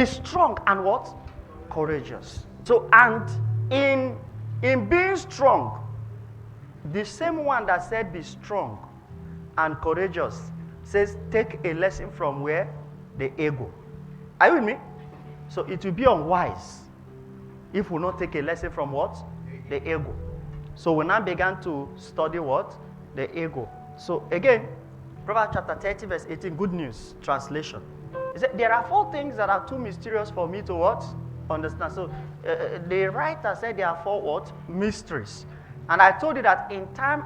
Be strong and what? Courageous. So, and in being strong, the same one that said be strong and courageous says take a lesson from where? The ego. Are you with me? So it will be unwise if we not take a lesson from what? The ego. So we now began to study what? The ego. So again, Proverbs chapter 30 verse 18, good news translation. It said, there are 4 things that are too mysterious for me to what? Understand. So the writer said there are 4 what? Mysteries. And I told you that in time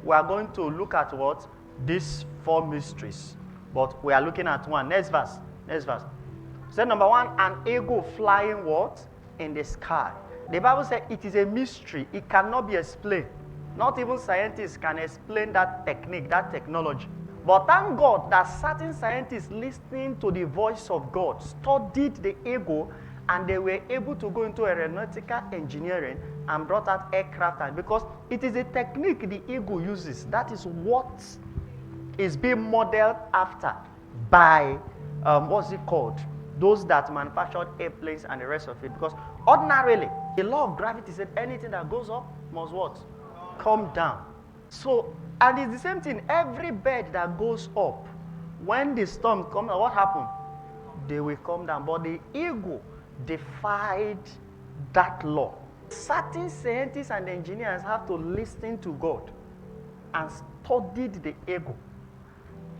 we are going to look at what? These 4 mysteries. But we are looking at one. Next verse. So number 1, an eagle flying what? In the sky. The Bible said it is a mystery. It cannot be explained. Not even scientists can explain that technique, that technology. But thank God that certain scientists listening to the voice of God studied the eagle, and they were able to go into aeronautical engineering and brought out aircraft. And because it is a technique the eagle uses, that is what is being modeled after by, what's it called? Those that manufactured airplanes and the rest of it. Because ordinarily, the law of gravity said anything that goes up must what? Come down. So, and it's the same thing. Every bird that goes up, when the storm comes, what happens? They will come down. But the eagle defied that law. Certain scientists and engineers have to listen to God and studied the eagle.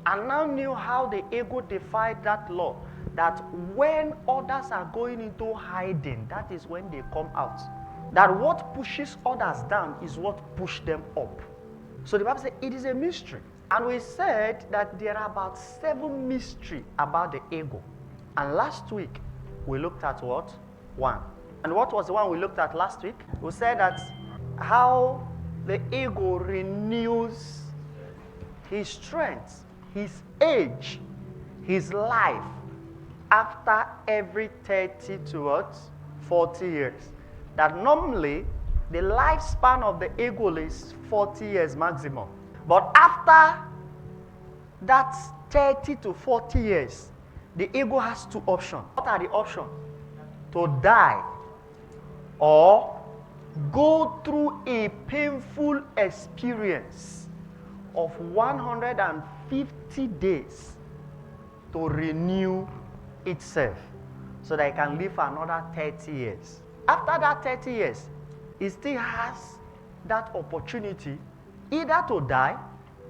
And now knew how the eagle defied that law. That when others are going into hiding, that is when they come out. That what pushes others down is what pushes them up. So the Bible says it is a mystery. And we said that there are about 7 mysteries about the eagle. And last week, we looked at what? 1. And what was the one we looked at last week? We said that how the eagle renews his strength, his age, his life after every 30 to 40 years. That normally the lifespan of the eagle is 40 years maximum. But after that 30 to 40 years, the eagle has 2 options. What are the options? To die or go through a painful experience of 150 days to renew itself so that it can live for another 30 years. After that 30 years, it still has that opportunity either to die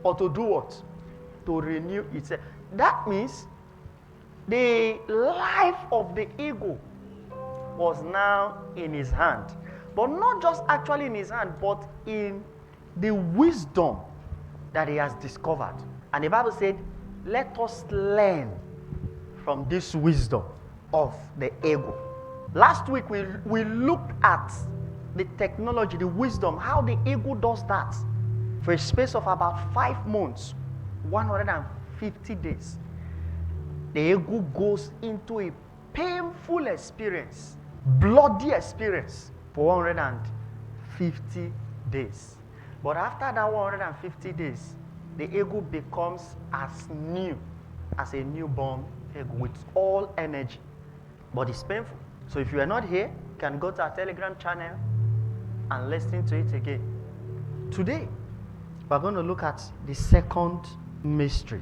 or to do what? To renew itself. That means the life of the eagle was now in his hand. But not just actually in his hand, but in the wisdom that he has discovered. And the Bible said, let us learn from this wisdom of the eagle. Last week we looked at the technology, the wisdom, how the eagle does that for a space of about 5 months, 150 days. The eagle goes into a painful experience, bloody experience for 150 days. But after that 150 days, the eagle becomes as new as a newborn eagle with all energy. But it's painful. So if you are not here, you can go to our Telegram channel and listen to it again. Today, we're going to look at the second mystery.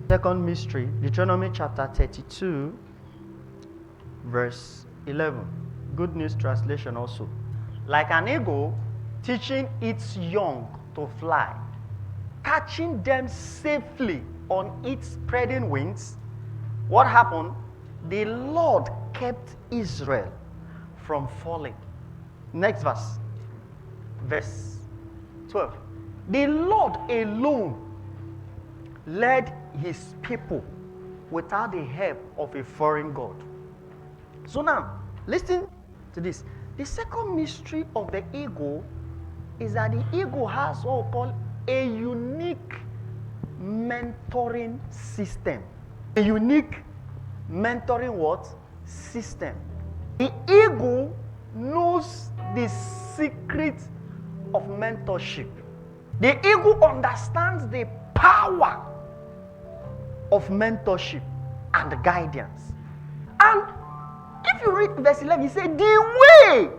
Second mystery, Deuteronomy chapter 32, verse 11. Good News Translation also. Like an eagle teaching its young to fly, catching them safely on its spreading wings, what happened? The Lord kept Israel from falling. Next verse. Verse 12. The Lord alone led his people without the help of a foreign god. So now, listen to this. The second mystery of the eagle is that the eagle has what we call a unique mentoring system. A unique mentoring what? System. The eagle knows the secret of mentorship. The eagle understands the power of mentorship and guidance. And you read verse 11, he said, the way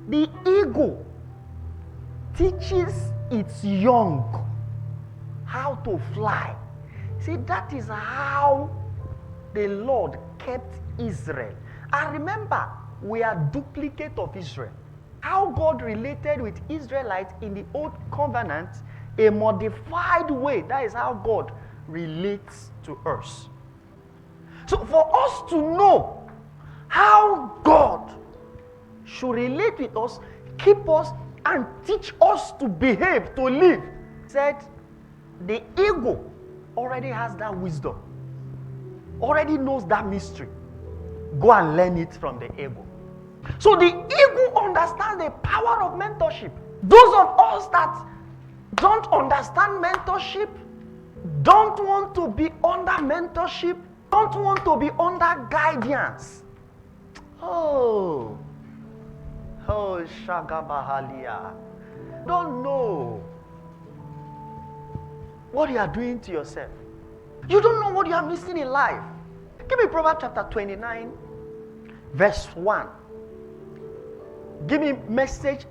the eagle teaches its young how to fly. See, that is how the Lord kept Israel. And remember, we are duplicate of Israel. How God related with Israelites in the old covenant, a modified way. That is how God relates to us. So for us to know how God should relate with us, keep us, and teach us to behave, to live, said the eagle already has that wisdom, already knows that mystery. Go and learn it from the eagle. So the eagle understands the power of mentorship. Those of us that don't understand mentorship, don't want to be under mentorship, don't want to be under guidance. Oh, Shagabahalia. Don't know what you are doing to yourself. You don't know what you are missing in life. Give me Proverbs chapter 29, verse 1. Give me Message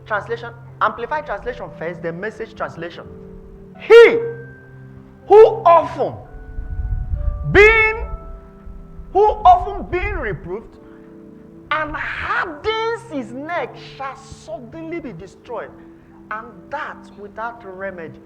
translation, Amplified translation first, then Message translation. He who often being reproved and hardens his neck shall suddenly be destroyed, and that without remedy.